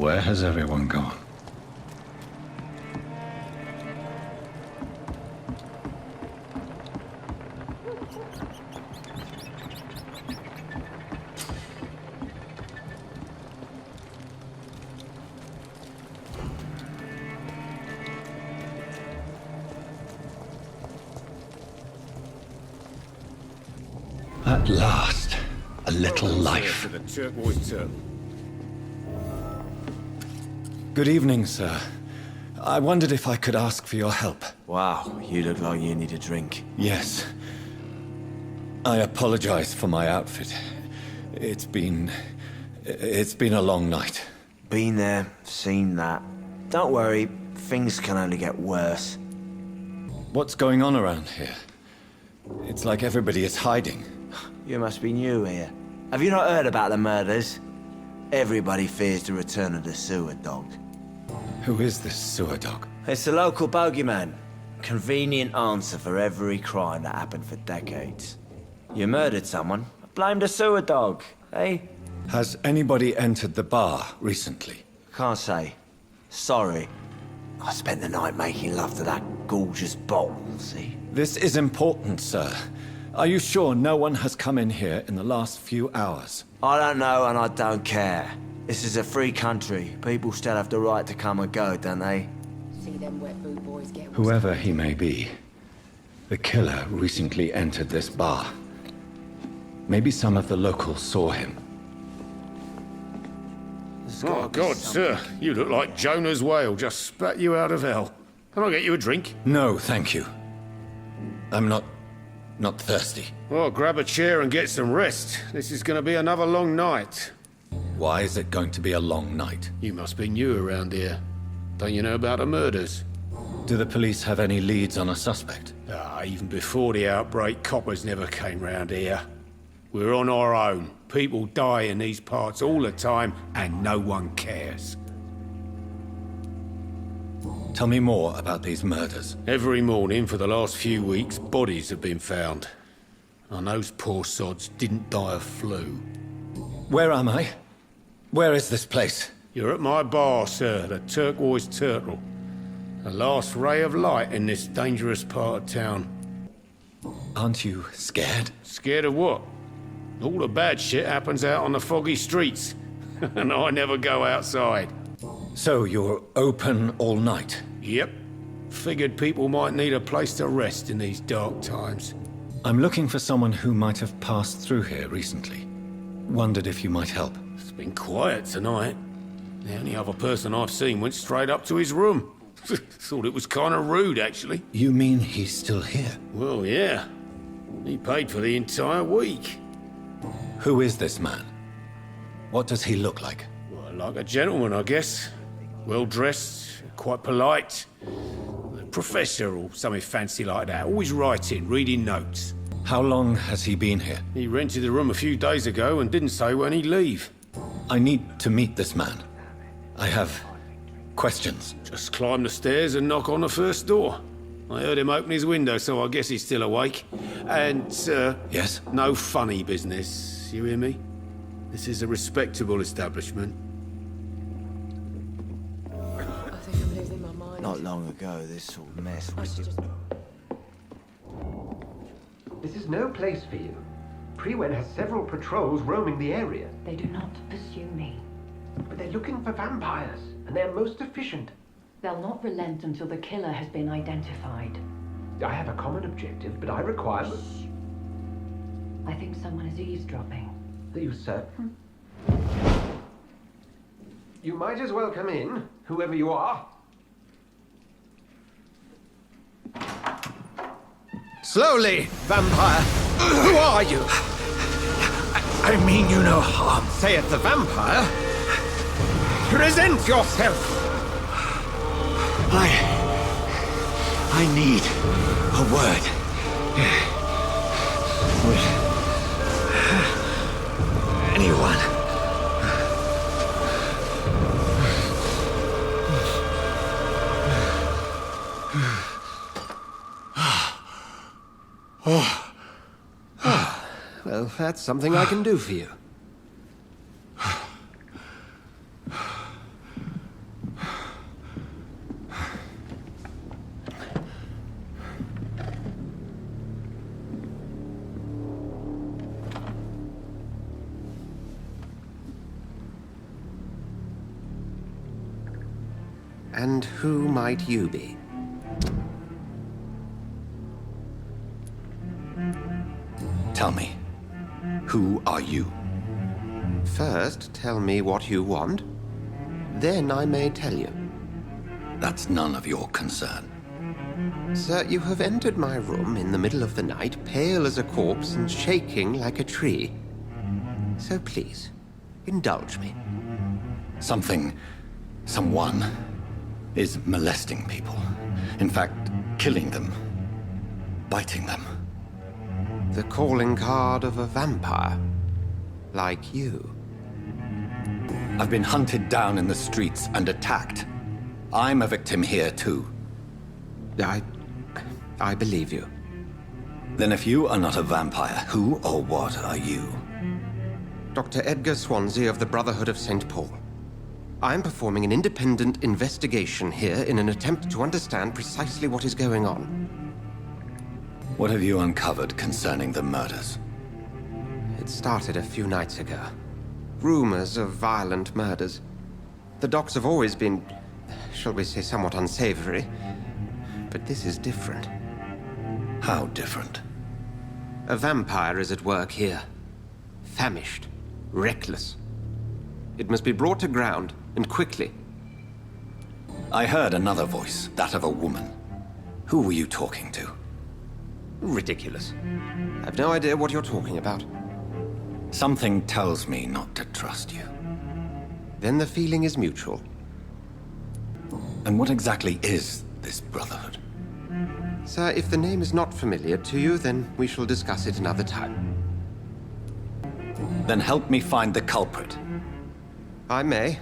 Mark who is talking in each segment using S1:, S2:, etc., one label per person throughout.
S1: Where has everyone gone? At last, a little life.
S2: To the turquoise turtle.
S3: Good evening, sir. I wondered if I could ask for your help.
S4: Wow, you look like you need a drink.
S3: Yes. I apologize for my outfit. It's been a long night.
S4: Been there, seen that. Don't worry, things can only get worse.
S3: What's going on around here? It's like everybody is hiding.
S4: You must be new here. Have you not heard about the murders? Everybody fears the return of the sewer dog.
S3: Who is this sewer dog?
S4: It's the local bogeyman. Convenient answer for every crime that happened for decades. You murdered someone, blame the sewer dog, eh?
S3: Has anybody entered the bar recently?
S4: Can't say. Sorry. I spent the night making love to that gorgeous bottle, see?
S3: This is important, sir. Are you sure no one has come in here in the last few hours?
S4: I don't know and I don't care. This is a free country. People still have the right to come and go, don't they?
S5: See them wet boot boys get...
S1: Whoever he may be, the killer recently entered this bar. Maybe some of the locals saw him.
S2: Oh, God, sir. You look like Jonah's whale just spat you out of hell. Can I get you a drink?
S3: No, thank you. I'm not thirsty.
S2: Well, grab a chair and get some rest. This is going to be another long night.
S3: Why is it going to be a long night?
S2: You must be new around here. Don't you know about the murders?
S3: Do the police have any leads on a suspect?
S2: Even before the outbreak, coppers never came round here. We're on our own. People die in these parts all the time, and no one cares.
S3: Tell me more about these murders.
S2: Every morning for the last few weeks, bodies have been found. And those poor sods didn't die of flu.
S3: Where am I? Where is this place?
S2: You're at my bar, sir, the Turquoise Turtle. The last ray of light in this dangerous part of town.
S3: Aren't you scared?
S2: Scared of what? All the bad shit happens out on the foggy streets. And I never go outside.
S3: So you're open all night?
S2: Yep. Figured people might need a place to rest in these dark times.
S3: I'm looking for someone who might have passed through here recently. Wondered if you might help.
S2: It's been quiet tonight. The only other person I've seen went straight up to his room. Thought it was kind of rude, actually.
S3: You mean he's still here?
S2: Well, yeah. He paid for the entire week.
S3: Who is this man? What does he look like?
S2: Well, like a gentleman, I guess. Well-dressed, quite polite. A professor or something fancy like that. Always writing, reading notes.
S3: How long has he been here?
S2: He rented the room a few days ago and didn't say when he'd leave.
S3: I need to meet this man. I have questions.
S2: Just climb the stairs and knock on the first door. I heard him open his window, so I guess he's still awake. And,
S3: Yes?
S2: no funny business, you hear me? This is a respectable establishment.
S5: I think I'm losing my mind.
S4: Not long ago, this sort of mess
S5: I
S4: was...
S5: should just...
S6: This is no place for you. Prewen has several patrols roaming the area,
S7: They do not pursue me.
S6: but they're looking for vampires, and they're most efficient.
S7: They'll not relent until the killer has been identified.
S6: I have a common objective, but I require...
S7: I think someone is eavesdropping.
S6: Are you certain? You might as well come in, whoever you are.
S8: Slowly, vampire. Who are you? I mean you no harm, saith the vampire. Present yourself.
S4: I need a word.
S8: Anyone.
S6: Well, that's something I can do for you.
S8: And who might you be?
S1: Tell me, who are you?
S8: First, tell me what you want. Then I may tell you.
S1: That's none of your concern.
S8: Sir, you have entered my room in the middle of the night, pale as a corpse and shaking like a tree. So please, indulge me.
S1: Someone is molesting people. In fact, killing them. Biting them.
S8: The calling card of a vampire. Like you.
S1: I've been hunted down in the streets and attacked. I'm a victim here, too.
S8: I believe you.
S1: Then if you are not a vampire, who or what are you?
S8: Dr. Edgar Swansea of the Brotherhood of St. Paul. I'm performing an independent investigation here in an attempt to understand precisely what is going on.
S1: What have you uncovered concerning the murders?
S8: It started a few nights ago. Rumors of violent murders. The docs have always been, shall we say, somewhat unsavory. But this is different.
S1: How different?
S8: A vampire is at work here. Famished. Reckless. It must be brought to ground, and quickly.
S1: I heard another voice, that of a woman. Who were you talking to?
S8: Ridiculous. I've no idea what you're talking about.
S1: Something tells me not to trust you.
S8: Then the feeling is mutual.
S1: And what exactly is this Brotherhood?
S8: Sir, if the name is not familiar to you, then we shall discuss it another time.
S1: Then help me find the culprit.
S8: I may.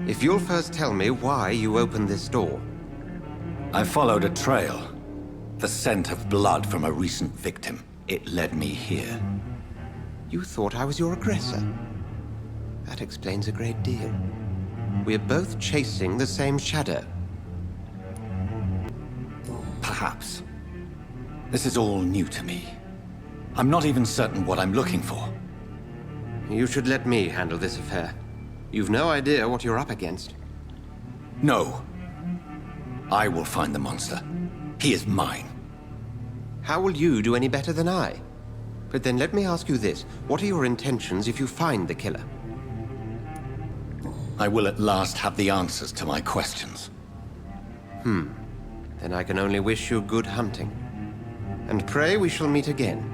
S8: If you'll first tell me why you opened this door.
S1: I followed a trail. The scent of blood from a recent victim. It led me here.
S8: You thought I was your aggressor. That explains a great deal. We're both chasing the same shadow.
S1: Perhaps. This is all new to me. I'm not even certain what I'm looking for.
S8: You should let me handle this affair. You've no idea what you're up against.
S1: No. I will find the monster. He is mine.
S8: How will you do any better than I? But then let me ask you this. What are your intentions if you find the killer?
S1: I will at last have the answers to my questions.
S8: Then I can only wish you good hunting. And pray we shall meet again.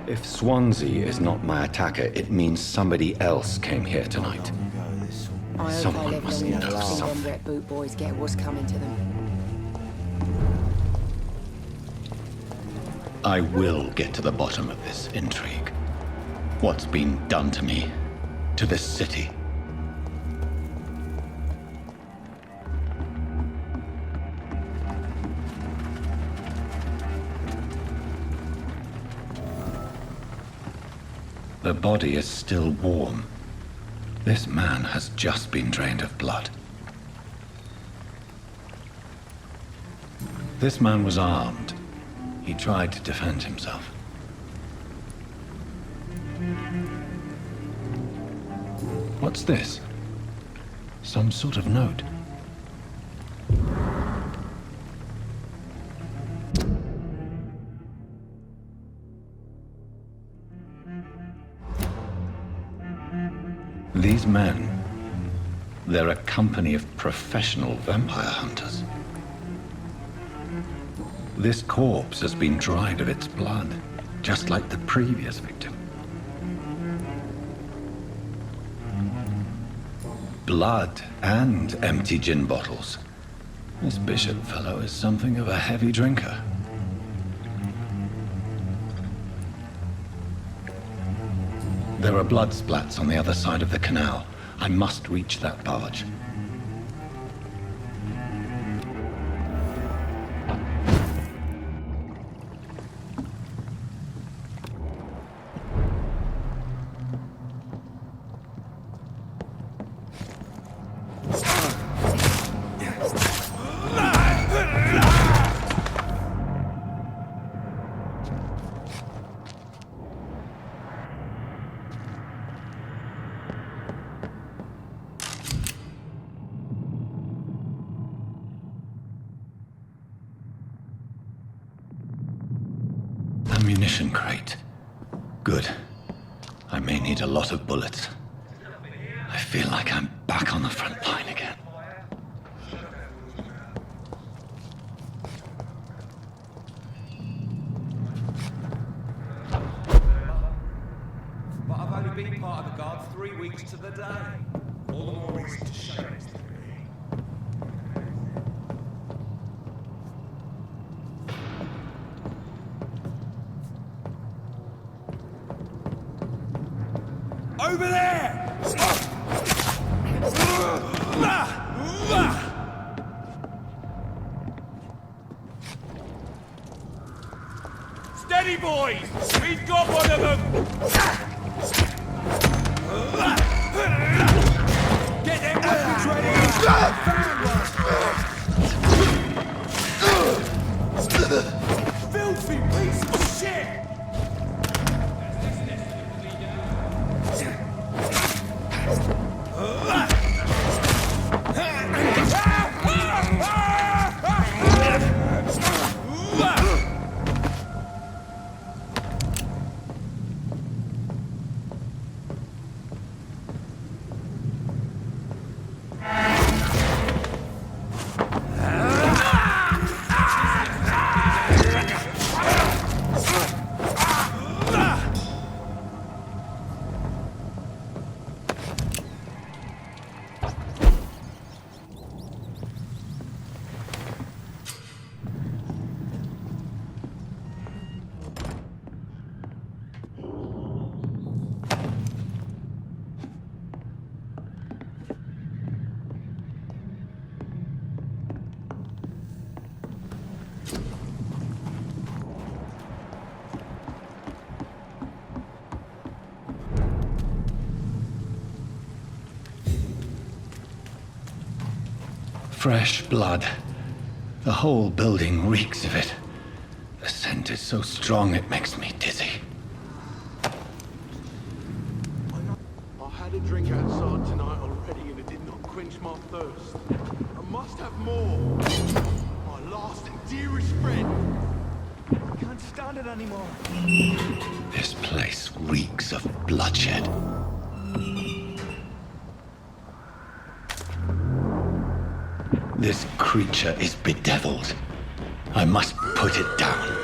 S1: If Swansea is not my attacker, it means somebody else came here tonight.
S5: I hope
S1: Someone
S5: I live
S1: must
S5: long
S1: know
S5: enough to see them
S1: something.
S5: wet boot boys get what's coming to them.
S1: I will get to the bottom of this intrigue. What's been done to me, to this city. The body is still warm. This man has just been drained of blood. This man was armed. He tried to defend himself. What's this? Some sort of note. These men, they're a company of professional vampire hunters. This corpse has been dried of its blood, just like the previous victim. Blood and empty gin bottles. This bishop fellow is something of a heavy drinker. There are blood splats on the other side of the canal. I must reach that barge. Ammunition crate. Good. I may need a lot of bullets. I feel like I'm back on the front line again.
S9: But I've only been part of the guard 3 weeks to the day. All the more reason to show it to me. Over there! Steady, boys! We've got one of them! Get them weapons ready! Filthy piece of shit!
S1: Fresh blood. The whole building reeks of it. The scent is so strong it makes me dizzy.
S10: I had a drink outside tonight already and it did not quench my thirst. I must have more. My last and dearest friend. I can't stand it anymore.
S1: This place reeks of bloodshed. This creature is bedeviled. I must put it down.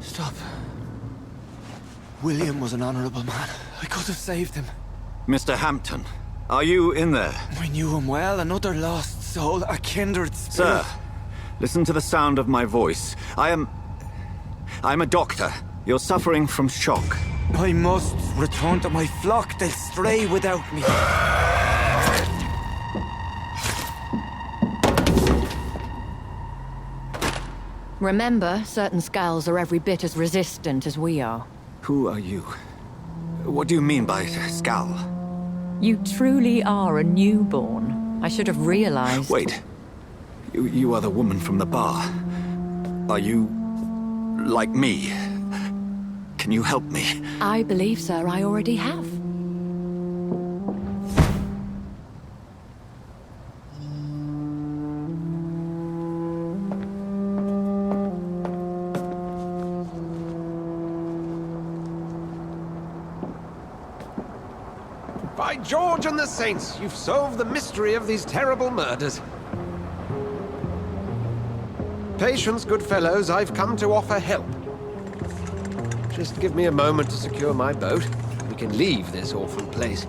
S11: Stop. William was an honorable man. I could have saved him.
S3: Mr. Hampton, are you in there?
S11: I knew him well, another lost soul, a kindred spirit.
S3: Sir, listen to the sound of my voice. I'm a doctor. You're suffering from shock.
S11: I must return to my flock. They'll stray without me.
S5: Remember, certain skulls are every bit as resistant as we are.
S3: Who are you? What do you mean by skull?
S5: You truly are a newborn. I should have realized.
S3: Wait. You are the woman from the bar. Are you like me? Can you help me?
S5: I believe, sir, I already have.
S8: By George and the Saints, you've solved the mystery of these terrible murders. Patience, good fellows, I've come to offer help. Just give me a moment to secure my boat. We can leave this awful place.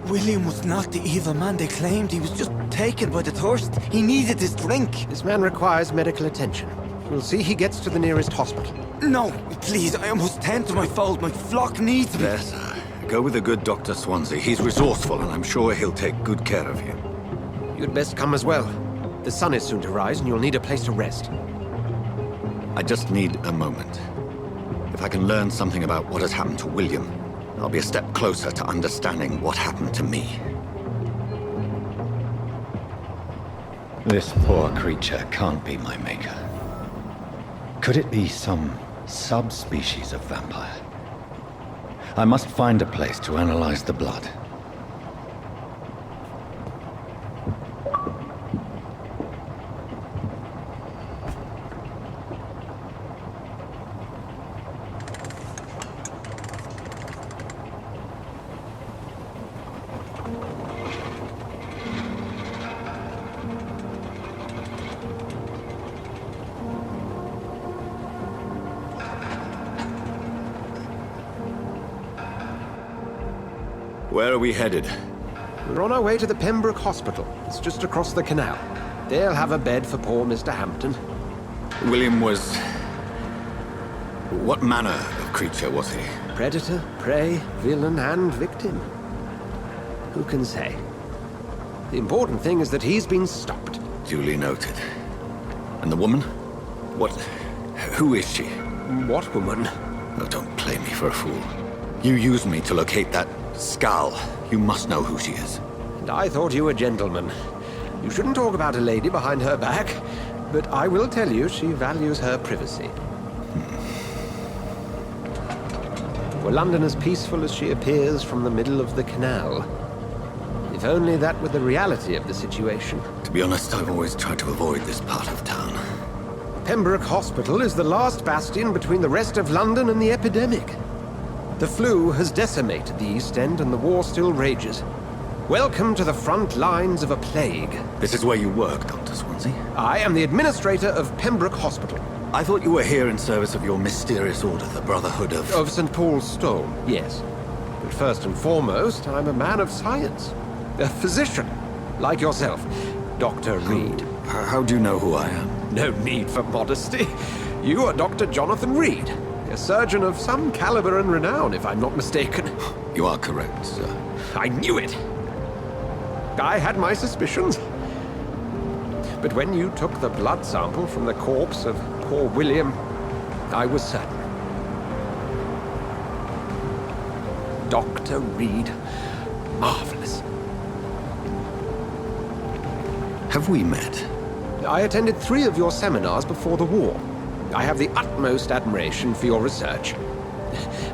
S11: William was not the evil man they claimed. He was just taken by the thirst. He needed his drink.
S8: This man requires medical attention. We'll see he gets to the nearest hospital.
S11: No, please, I must tend to my fold. My flock needs me.
S3: Yes, go with the good Dr. Swansea. He's resourceful, and I'm sure he'll take good care of you.
S8: You'd best come as well. The sun is soon to rise, and you'll need a place to rest.
S3: I just need a moment. If I can learn something about what has happened to William, I'll be a step closer to understanding what happened to me.
S1: This poor creature can't be my maker. Could it be some subspecies of vampire? I must find a place to analyze the blood.
S3: Where are we headed?
S8: We're on our way to the Pembroke Hospital. It's just across the canal. They'll have a bed for poor Mr. Hampton.
S3: William was... What manner of creature was he?
S8: Predator, prey, villain, and victim. Who can say? The important thing is that he's been stopped.
S3: Duly noted. And the woman? What... Who is she?
S8: What woman?
S3: Oh, don't play me for a fool. You used me to locate that skull. You must know who she is.
S8: And I thought you a gentleman. You shouldn't talk about a lady behind her back, but I will tell you she values her privacy. Were London as peaceful as she appears from the middle of the canal? If only that were the reality of the situation.
S3: To be honest, I've always tried to avoid this part of town.
S8: Pembroke Hospital is the last bastion between the rest of London and the epidemic. The flu has decimated the East End and the war still rages. Welcome to the front lines of a plague.
S3: This is where you work, Dr. Swansea?
S8: I am the administrator of Pembroke Hospital.
S3: I thought you were here in service of your mysterious order, the Brotherhood of...
S8: Of St. Paul's Stone, yes. But first and foremost, I'm a man of science. A physician, like yourself, Dr. Reid.
S3: How do you know who I am?
S8: No need for modesty. You are Dr. Jonathan Reid. A surgeon of some caliber and renown, if I'm not mistaken.
S3: You are correct, sir.
S8: I knew it! I had my suspicions. But when you took the blood sample from the corpse of poor William, I was certain. Dr. Reid. Marvelous.
S3: Have we met?
S8: I attended 3 of your seminars before the war. I have the utmost admiration for your research.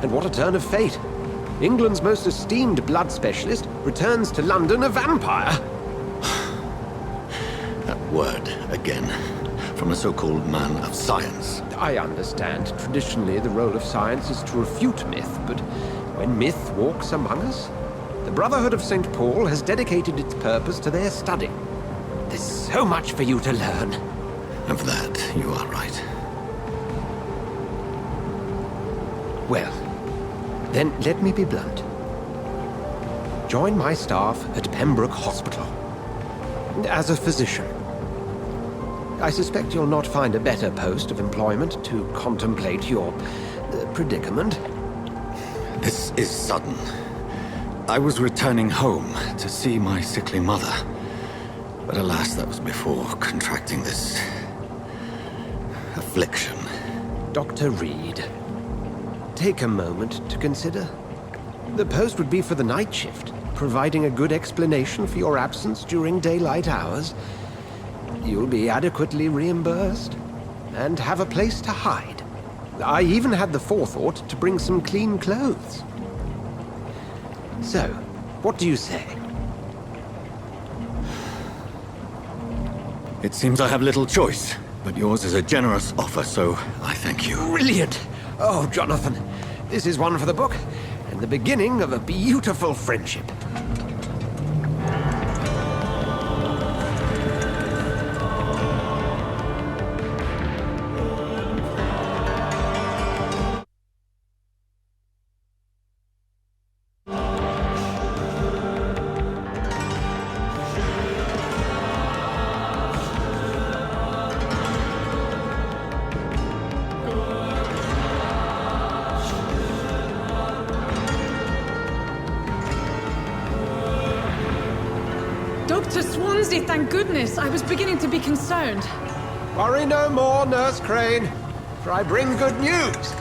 S8: And what a turn of fate. England's most esteemed blood specialist returns to London a vampire.
S3: That word, again. From a so-called man of science.
S8: I understand. Traditionally, the role of science is to refute myth, but when myth walks among us, the Brotherhood of St. Paul has dedicated its purpose to their study. There's so much for you to learn.
S3: And for that, you are right.
S8: Well, then let me be blunt. Join my staff at Pembroke Hospital. As a physician. I suspect you'll not find a better post of employment to contemplate your predicament.
S3: This is sudden. I was returning home to see my sickly mother. But alas, that was before contracting this... affliction.
S8: Dr. Reid. Take a moment to consider. The post would be for the night shift, providing a good explanation for your absence during daylight hours. You'll be adequately reimbursed, and have a place to hide. I even had the forethought to bring some clean clothes. So, what do you say?
S3: It seems I have little choice, but yours is a generous offer, so I thank you.
S8: Brilliant! Oh, Jonathan, this is one for the book, and and the beginning of a beautiful friendship.
S12: Dr. Swansea, thank goodness. I was beginning to be concerned.
S8: Worry no more, Nurse Crane, for I bring good news.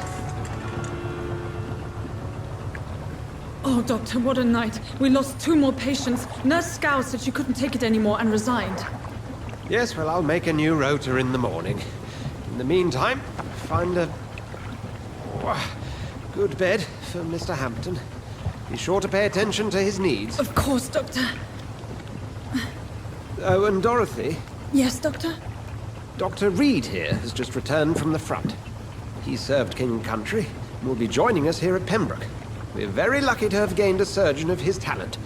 S12: Oh, Doctor, what a night. We lost 2 more patients. Nurse Scow said she couldn't take it anymore and resigned.
S8: Yes, well, I'll make a new rota in the morning. In the meantime, find a good bed for Mr. Hampton. Be sure to pay attention to his needs.
S12: Of course, Doctor.
S8: Oh, and Dorothy?
S12: Yes, Doctor?
S8: Dr. Reid here has just returned from the front. He served King and Country and will be joining us here at Pembroke. We're very lucky to have gained a surgeon of his talent,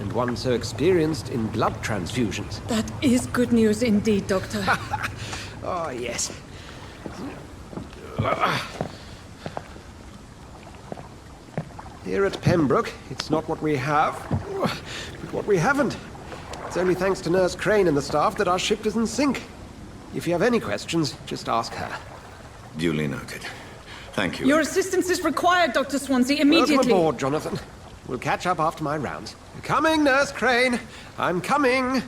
S8: and one so experienced in blood transfusions.
S12: That is good news indeed, Doctor.
S8: Oh, yes. Here at Pembroke, it's not what we have, but what we haven't. It's only thanks to Nurse Crane and the staff that our ship doesn't sink. If you have any questions, just ask her.
S3: Duly noted. Thank you.
S12: Your assistance is required, Dr. Swansea, immediately.
S8: Welcome aboard, Jonathan. We'll catch up after my rounds. Coming, Nurse Crane. I'm coming.